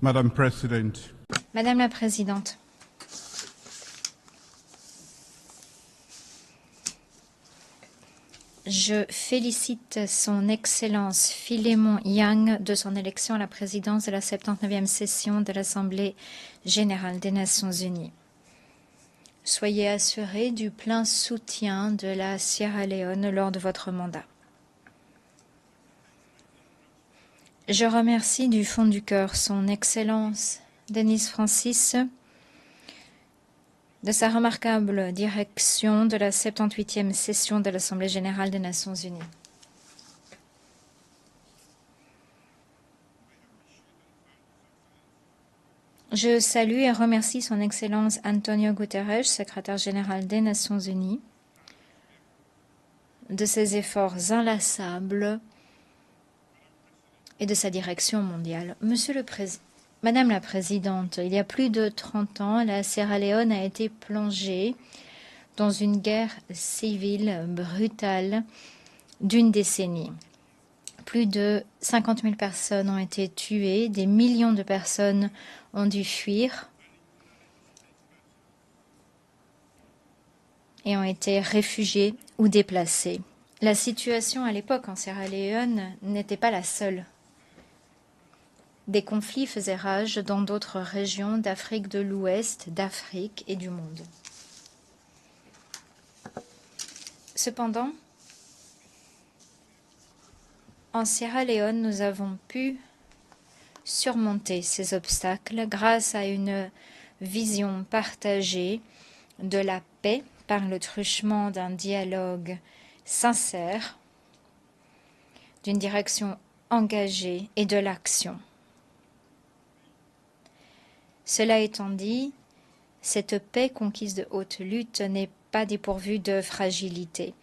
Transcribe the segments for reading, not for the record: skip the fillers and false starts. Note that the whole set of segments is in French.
Madam President, Madame la Présidente, je félicite son Excellence Philémon Yang de son élection à la présidence de la 79e session de l'Assemblée générale des Nations unies. Soyez assuré du plein soutien de la Sierra Leone lors de votre mandat. Je remercie du fond du cœur son Excellence Denis Francis de sa remarquable direction de la 78e session de l'Assemblée générale des Nations unies. Je salue et remercie son Excellence Antonio Guterres, secrétaire général des Nations unies, de ses efforts inlassables et de sa direction mondiale. Madame la Présidente, il y a plus de 30 ans, la Sierra Leone a été plongée dans une guerre civile brutale d'une décennie. Plus de 50 000 personnes ont été tuées, des millions de personnes ont dû fuir et ont été réfugiées ou déplacées. La situation à l'époque en Sierra Leone n'était pas la seule. Des conflits faisaient rage dans d'autres régions d'Afrique de l'Ouest, d'Afrique et du monde. Cependant, en Sierra Leone, nous avons pu surmonter ces obstacles grâce à une vision partagée de la paix par le truchement d'un dialogue sincère, d'une direction engagée et de l'action. Cela étant dit, cette paix conquise de haute lutte n'est pas dépourvue de fragilité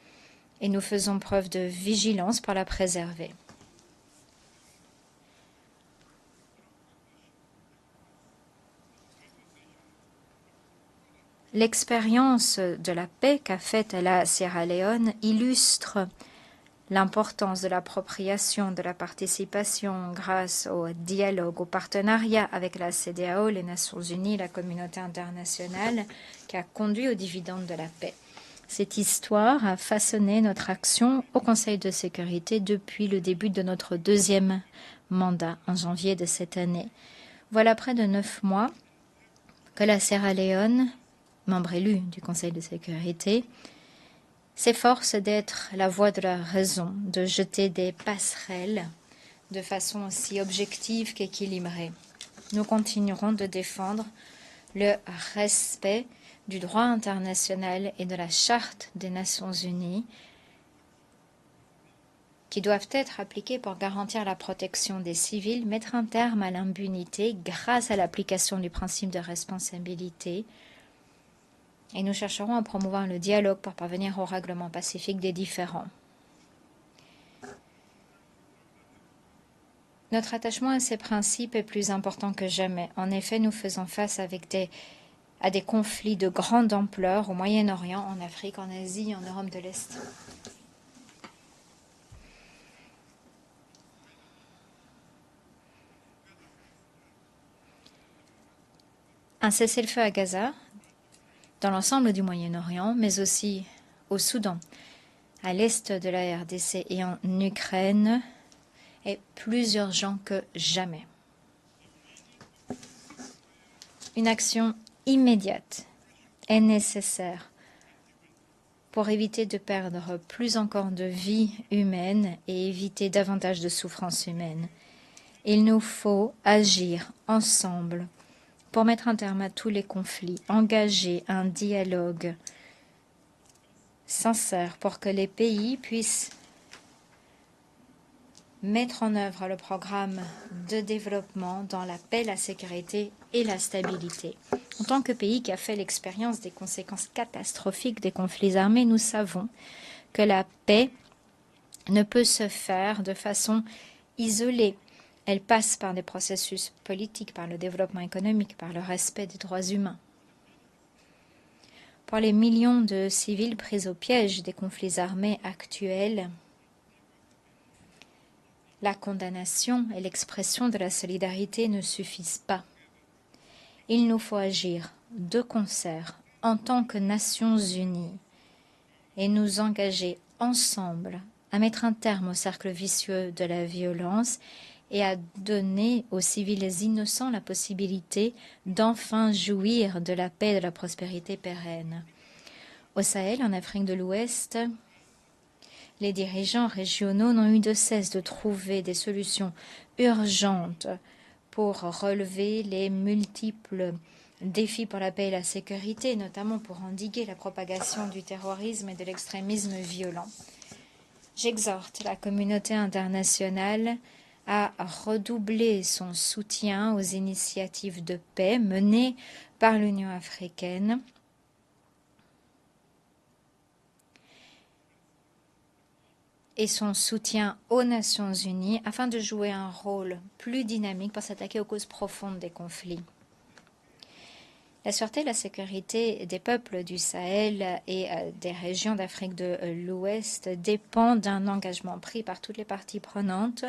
et nous faisons preuve de vigilance pour la préserver. L'expérience de la paix qu'a faite la Sierra Leone illustre l'importance de l'appropriation de la participation grâce au dialogue, au partenariat avec la CEDEAO, les Nations unies, la communauté internationale, qui a conduit aux dividendes de la paix. Cette histoire a façonné notre action au Conseil de sécurité depuis le début de notre deuxième mandat, en janvier de cette année. Voilà près de 9 mois que la Sierra Leone, membre élu du Conseil de sécurité, s'efforce d'être la voix de la raison, de jeter des passerelles de façon aussi objective qu'équilibrée. Nous continuerons de défendre le respect du droit international et de la Charte des Nations unies qui doivent être appliquées pour garantir la protection des civils, mettre un terme à l'impunité grâce à l'application du principe de responsabilité. Et nous chercherons à promouvoir le dialogue pour parvenir au règlement pacifique des différends. Notre attachement à ces principes est plus important que jamais. En effet, nous faisons face à des conflits de grande ampleur au Moyen-Orient, en Afrique, en Asie et en Europe de l'Est. Un cessez-le-feu à Gaza, dans l'ensemble du Moyen-Orient, mais aussi au Soudan, à l'est de la RDC et en Ukraine, est plus urgent que jamais. Une action immédiate est nécessaire pour éviter de perdre plus encore de vies humaines et éviter davantage de souffrances humaines. Il nous faut agir ensemble pour mettre un terme à tous les conflits, engager un dialogue sincère pour que les pays puissent mettre en œuvre le programme de développement dans la paix, la sécurité et la stabilité. En tant que pays qui a fait l'expérience des conséquences catastrophiques des conflits armés, nous savons que la paix ne peut se faire de façon isolée. Elle passe par des processus politiques, par le développement économique, par le respect des droits humains. Pour les millions de civils pris au piège des conflits armés actuels, La condamnation et l'expression de la solidarité ne suffisent pas. Il nous faut agir de concert en tant que Nations unies et nous engager ensemble à mettre un terme au cercle vicieux de la violence et à donner aux civils innocents la possibilité d'enfin jouir de la paix et de la prospérité pérenne. Au Sahel, en Afrique de l'Ouest, les dirigeants régionaux n'ont eu de cesse de trouver des solutions urgentes pour relever les multiples défis pour la paix et la sécurité, notamment pour endiguer la propagation du terrorisme et de l'extrémisme violent. J'exhorte la communauté internationale à redoubler son soutien aux initiatives de paix menées par l'Union africaine et son soutien aux Nations unies afin de jouer un rôle plus dynamique pour s'attaquer aux causes profondes des conflits. La sûreté et la sécurité des peuples du Sahel et des régions d'Afrique de l'Ouest dépendent d'un engagement pris par toutes les parties prenantes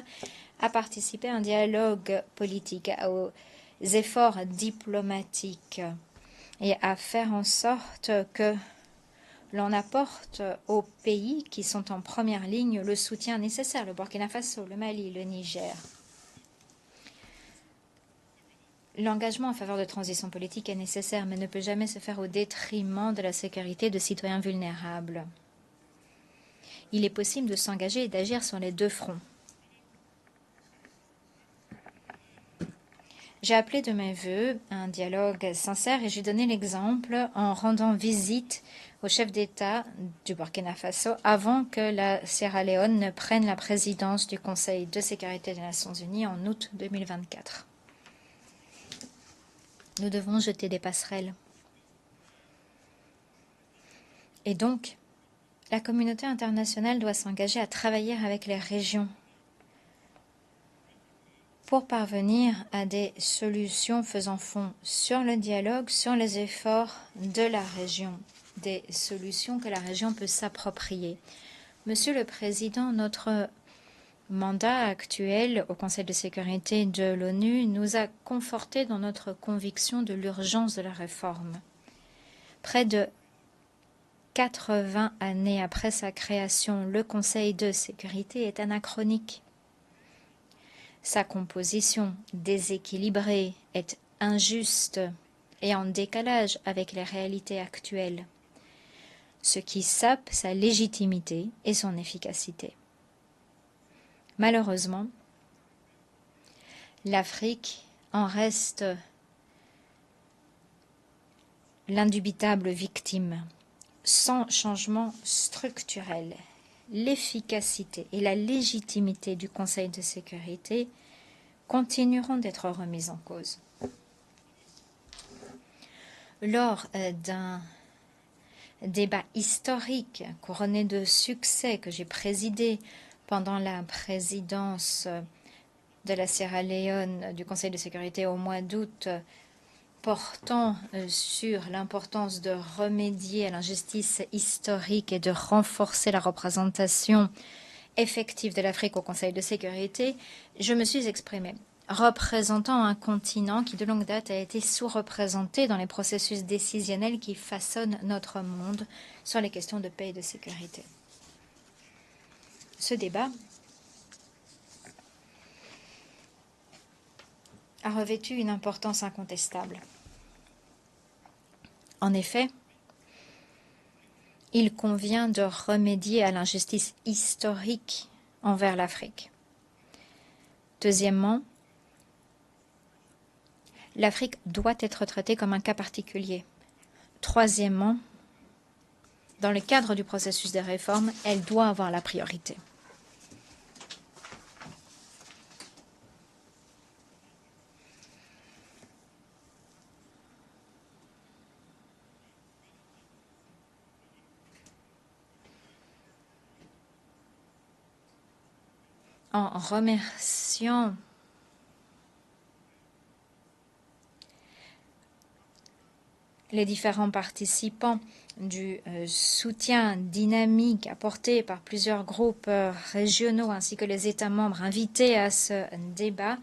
à participer à un dialogue politique, aux efforts diplomatiques et à faire en sorte que l'on apporte aux pays qui sont en première ligne le soutien nécessaire, le Burkina Faso, le Mali, le Niger. L'engagement en faveur de transition politique est nécessaire, mais ne peut jamais se faire au détriment de la sécurité de citoyens vulnérables. Il est possible de s'engager et d'agir sur les deux fronts. J'ai appelé de mes vœux un dialogue sincère et j'ai donné l'exemple en rendant visite au chef d'État du Burkina Faso avant que la Sierra Leone ne prenne la présidence du Conseil de sécurité des Nations unies en août 2024. Nous devons jeter des passerelles. Et donc, la communauté internationale doit s'engager à travailler avec les régions pour parvenir à des solutions faisant fond sur le dialogue, sur les efforts de la région, des solutions que la région peut s'approprier. Monsieur le Président, notre mandat actuel au Conseil de sécurité de l'ONU nous a confortés dans notre conviction de l'urgence de la réforme. Près de 80 années après sa création, le Conseil de sécurité est anachronique. Sa composition déséquilibrée est injuste et en décalage avec les réalités actuelles, ce qui sape sa légitimité et son efficacité. Malheureusement, l'Afrique en reste l'indubitable victime. Sans changement structurel, l'efficacité et la légitimité du Conseil de sécurité continueront d'être remises en cause. Lors d'un débat historique couronné de succès que j'ai présidé pendant la présidence de la Sierra Leone du Conseil de sécurité au mois d'août, portant sur l'importance de remédier à l'injustice historique et de renforcer la représentation effective de l'Afrique au Conseil de sécurité, je me suis exprimée, représentant un continent qui de longue date a été sous-représenté dans les processus décisionnels qui façonnent notre monde sur les questions de paix et de sécurité. Ce débat a revêtu une importance incontestable. En effet, il convient de remédier à l'injustice historique envers l'Afrique. Deuxièmement, l'Afrique doit être traitée comme un cas particulier. Troisièmement, dans le cadre du processus de réforme, elle doit avoir la priorité. En remerciant les différents participants du soutien dynamique apporté par plusieurs groupes régionaux ainsi que les États membres invités à ce débat.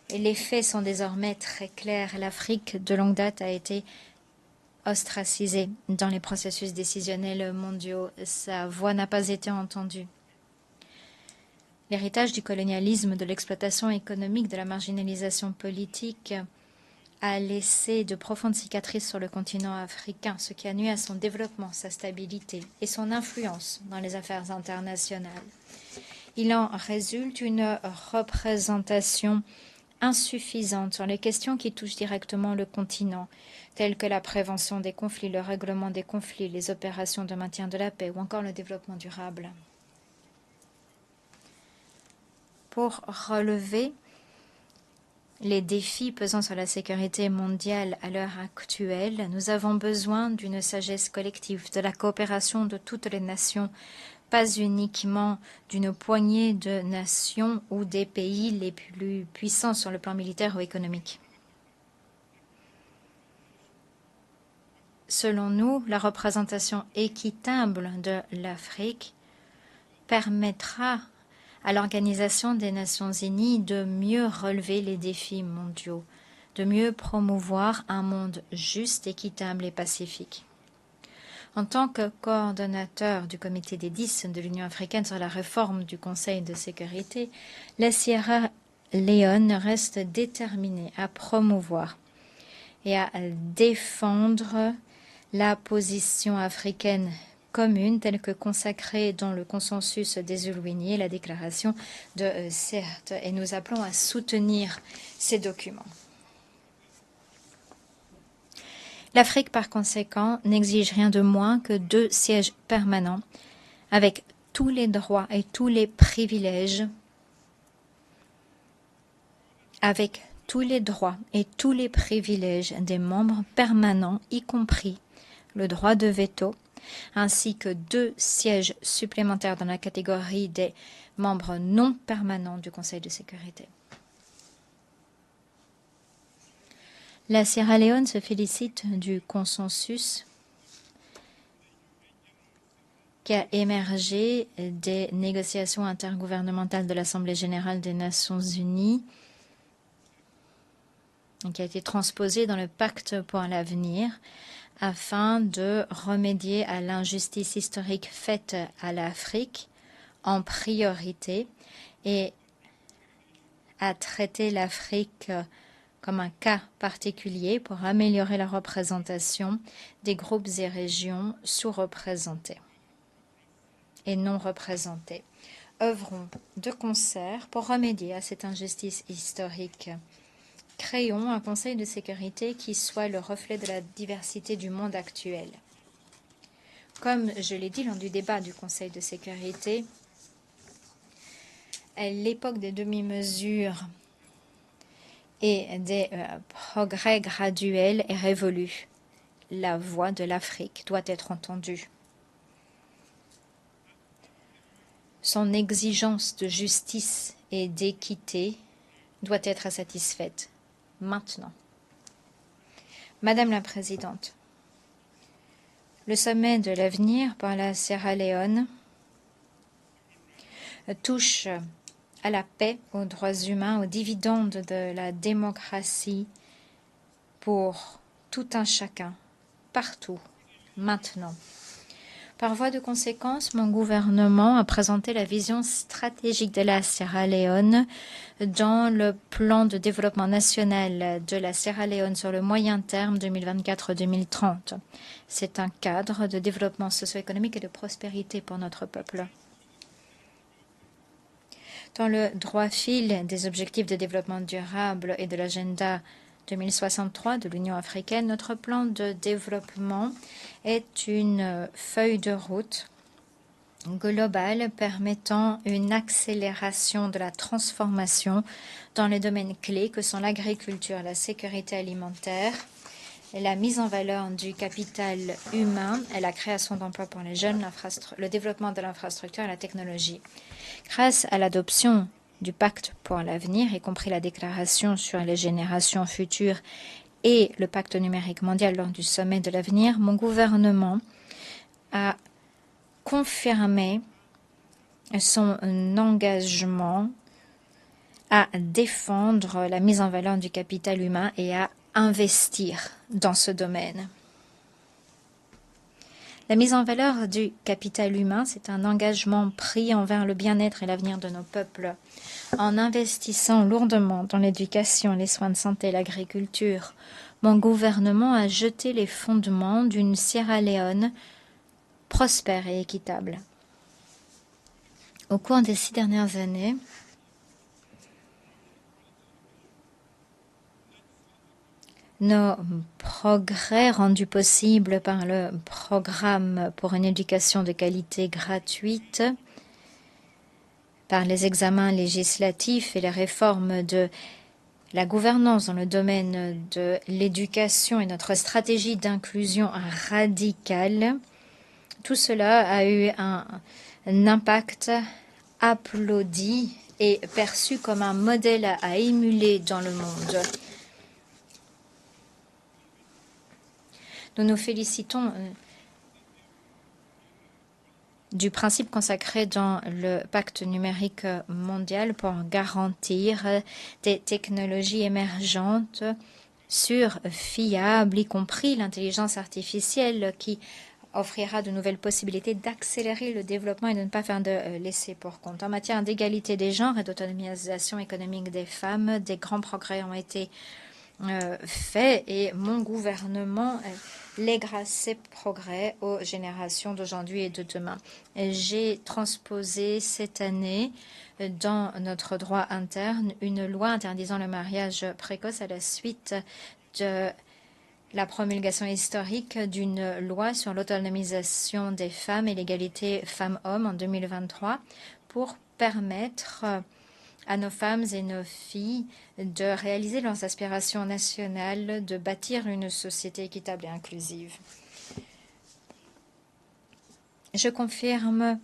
Et les faits sont désormais très clairs. L'Afrique de longue date a été ostracisée dans les processus décisionnels mondiaux. Sa voix n'a pas été entendue. L'héritage du colonialisme, de l'exploitation économique, de la marginalisation politique a laissé de profondes cicatrices sur le continent africain, ce qui a nuit à son développement, sa stabilité et son influence dans les affaires internationales. Il en résulte une représentation insuffisante sur les questions qui touchent directement le continent, telles que la prévention des conflits, le règlement des conflits, les opérations de maintien de la paix ou encore le développement durable. Pour relever les défis pesant sur la sécurité mondiale à l'heure actuelle, nous avons besoin d'une sagesse collective, de la coopération de toutes les nations, pas uniquement d'une poignée de nations ou des pays les plus puissants sur le plan militaire ou économique. Selon nous, la représentation équitable de l'Afrique permettra à l'Organisation des Nations Unies de mieux relever les défis mondiaux, de mieux promouvoir un monde juste, équitable et pacifique. En tant que coordonnateur du comité des 10 de l'Union africaine sur la réforme du Conseil de sécurité, la Sierra Leone reste déterminée à promouvoir et à défendre la position africaine commune telle que consacrée dans le consensus des Ulwini et la déclaration de Sète, et nous appelons à soutenir ces documents. L'Afrique, par conséquent, n'exige rien de moins que 2 sièges permanents avec tous les droits et tous les privilèges, des membres permanents, y compris le droit de veto, ainsi que 2 sièges supplémentaires dans la catégorie des membres non permanents du Conseil de sécurité. La Sierra Leone se félicite du consensus qui a émergé des négociations intergouvernementales de l'Assemblée générale des Nations unies, qui a été transposé dans le pacte pour l'avenir, afin de remédier à l'injustice historique faite à l'Afrique en priorité et à traiter l'Afrique comme un cas particulier pour améliorer la représentation des groupes et régions sous-représentés et non représentés. Œuvrons de concert pour remédier à cette injustice historique. Créons un Conseil de sécurité qui soit le reflet de la diversité du monde actuel. Comme je l'ai dit lors du débat du Conseil de sécurité, l'époque des demi-mesures et des progrès graduels est révolue. La voix de l'Afrique doit être entendue. Son exigence de justice et d'équité doit être satisfaite. Maintenant. Madame la Présidente, le sommet de l'avenir par la Sierra Leone touche à la paix, aux droits humains, aux dividendes de la démocratie pour tout un chacun, partout, maintenant. Par voie de conséquence, mon gouvernement a présenté la vision stratégique de la Sierra Leone dans le plan de développement national de la Sierra Leone sur le moyen terme 2024-2030. C'est un cadre de développement socio-économique et de prospérité pour notre peuple. Dans le droit fil des objectifs de développement durable et de l'agenda 2063 de l'Union africaine, notre plan de développement est une feuille de route globale permettant une accélération de la transformation dans les domaines clés que sont l'agriculture, la sécurité alimentaire, la mise en valeur du capital humain et la création d'emplois pour les jeunes, le développement de l'infrastructure et la technologie. Grâce à l'adoption du pacte pour l'avenir, y compris la déclaration sur les générations futures et le pacte numérique mondial lors du sommet de l'avenir, mon gouvernement a confirmé son engagement à défendre la mise en valeur du capital humain et à investir dans ce domaine. La mise en valeur du capital humain, c'est un engagement pris envers le bien-être et l'avenir de nos peuples. En investissant lourdement dans l'éducation, les soins de santé et l'agriculture, mon gouvernement a jeté les fondements d'une Sierra Leone prospère et équitable. Au cours des 6 dernières années, nos progrès rendus possibles par le programme pour une éducation de qualité gratuite, par les examens législatifs et les réformes de la gouvernance dans le domaine de l'éducation et notre stratégie d'inclusion radicale, tout cela a eu un impact applaudi et perçu comme un modèle à émuler dans le monde. Nous nous félicitons du principe consacré dans le pacte numérique mondial pour garantir des technologies émergentes, sûres, fiables, y compris l'intelligence artificielle qui offrira de nouvelles possibilités d'accélérer le développement et de ne pas faire de laisser pour compte. En matière d'égalité des genres et d'autonomisation économique des femmes, des grands progrès ont été faits et mon gouvernement lèguera ces progrès aux générations d'aujourd'hui et de demain. J'ai transposé cette année dans notre droit interne une loi interdisant le mariage précoce à la suite de la promulgation historique d'une loi sur l'autonomisation des femmes et l'égalité femmes-hommes en 2023 pour permettre à nos femmes et nos filles de réaliser leurs aspirations nationales, de bâtir une société équitable et inclusive. Je confirme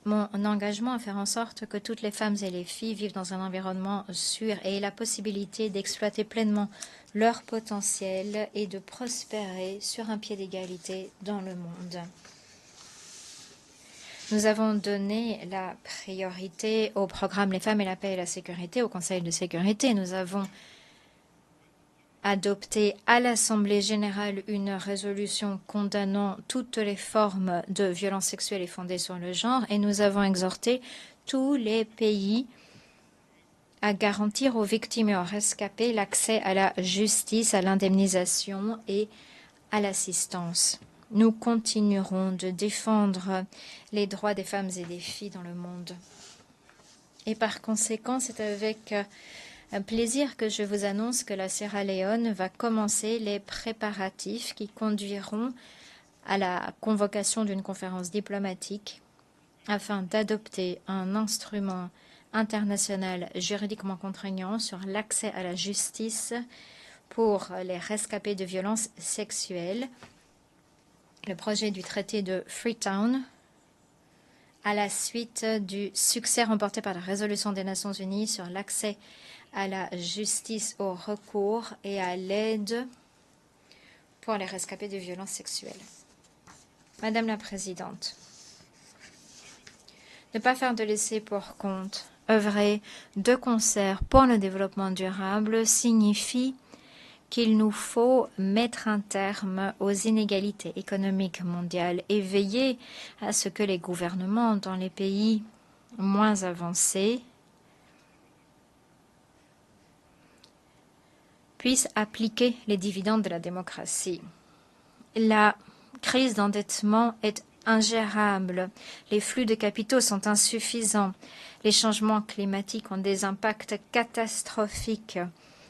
mon engagement à faire en sorte que toutes les femmes et les filles vivent dans un environnement sûr et aient la possibilité d'exploiter pleinement leur potentiel et de prospérer sur un pied d'égalité dans le monde. Nous avons donné la priorité au programme Les femmes et la paix et la sécurité au Conseil de sécurité. Nous avons adopté à l'Assemblée générale une résolution condamnant toutes les formes de violences sexuelles et fondées sur le genre et nous avons exhorté tous les pays à garantir aux victimes et aux rescapés l'accès à la justice, à l'indemnisation et à l'assistance. Nous continuerons de défendre les droits des femmes et des filles dans le monde. Et par conséquent, c'est avec un plaisir que je vous annonce que la Sierra Leone va commencer les préparatifs qui conduiront à la convocation d'une conférence diplomatique afin d'adopter un instrument international juridiquement contraignant sur l'accès à la justice pour les rescapés de violences sexuelles. Le projet du traité de Freetown, à la suite du succès remporté par la résolution des Nations Unies sur l'accès à la justice, au recours et à l'aide pour les rescapés de violences sexuelles. Madame la Présidente, ne pas faire de laisser pour compte, œuvrer de concert pour le développement durable signifie qu'il nous faut mettre un terme aux inégalités économiques mondiales et veiller à ce que les gouvernements dans les pays moins avancés puissent appliquer les dividendes de la démocratie. La crise d'endettement est ingérable, les flux de capitaux sont insuffisants, les changements climatiques ont des impacts catastrophiques.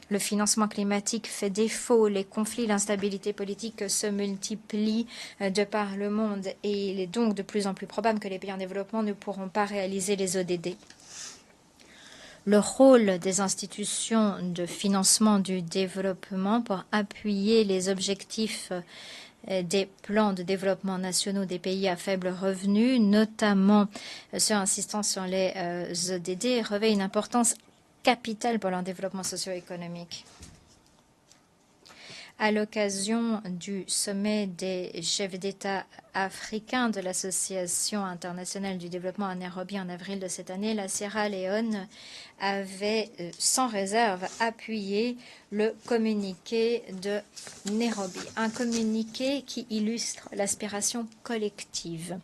Le financement climatique fait défaut, les conflits, l'instabilité politique se multiplient de par le monde et il est donc de plus en plus probable que les pays en développement ne pourront pas réaliser les ODD. Le rôle des institutions de financement du développement pour appuyer les objectifs des plans de développement nationaux des pays à faible revenu, notamment ceux insistant sur les ODD, revêt une importance capitale pour leur développement socio-économique. À l'occasion du sommet des chefs d'État africains de l'Association internationale du développement à Nairobi en avril de cette année, la Sierra Leone avait sans réserve appuyé le communiqué de Nairobi, un communiqué qui illustre l'aspiration collective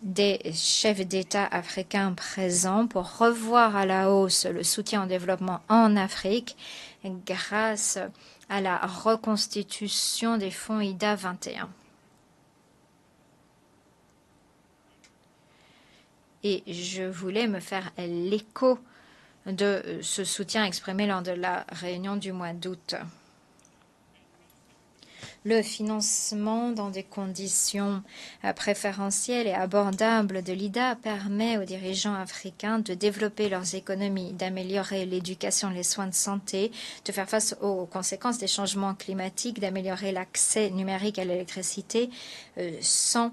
des chefs d'État africains présents pour revoir à la hausse le soutien au développement en Afrique grâce à la reconstitution des fonds IDA 21. Et je voulais me faire l'écho de ce soutien exprimé lors de la réunion du mois d'août. Le financement dans des conditions préférentielles et abordables de l'IDA permet aux dirigeants africains de développer leurs économies, d'améliorer l'éducation, les soins de santé, de faire face aux conséquences des changements climatiques, d'améliorer l'accès numérique à l'électricité sans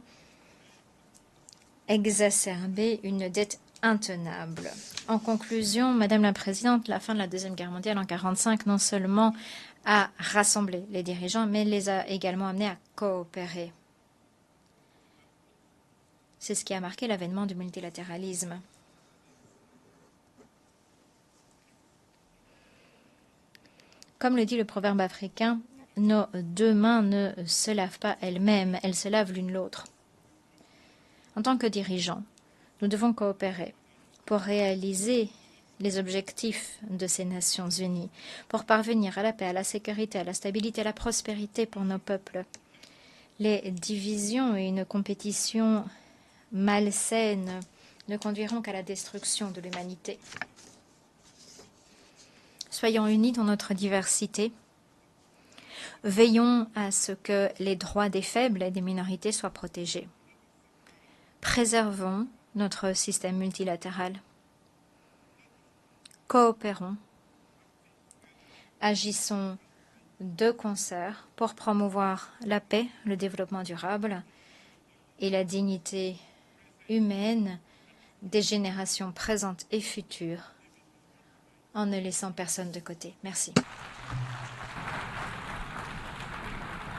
exacerber une dette intenable. En conclusion, Madame la Présidente, la fin de la Deuxième Guerre mondiale en 1945 non seulement a rassemblé les dirigeants, mais les a également amenés à coopérer. C'est ce qui a marqué l'avènement du multilatéralisme. Comme le dit le proverbe africain, nos deux mains ne se lavent pas elles-mêmes, elles se lavent l'une l'autre. En tant que dirigeants, nous devons coopérer pour réaliser les objectifs de ces Nations Unies, pour parvenir à la paix, à la sécurité, à la stabilité, à la prospérité pour nos peuples. Les divisions et une compétition malsaine ne conduiront qu'à la destruction de l'humanité. Soyons unis dans notre diversité. Veillons à ce que les droits des faibles et des minorités soient protégés. Préservons notre système multilatéral. Coopérons. Agissons de concert pour promouvoir la paix, le développement durable et la dignité humaine des générations présentes et futures en ne laissant personne de côté. Merci.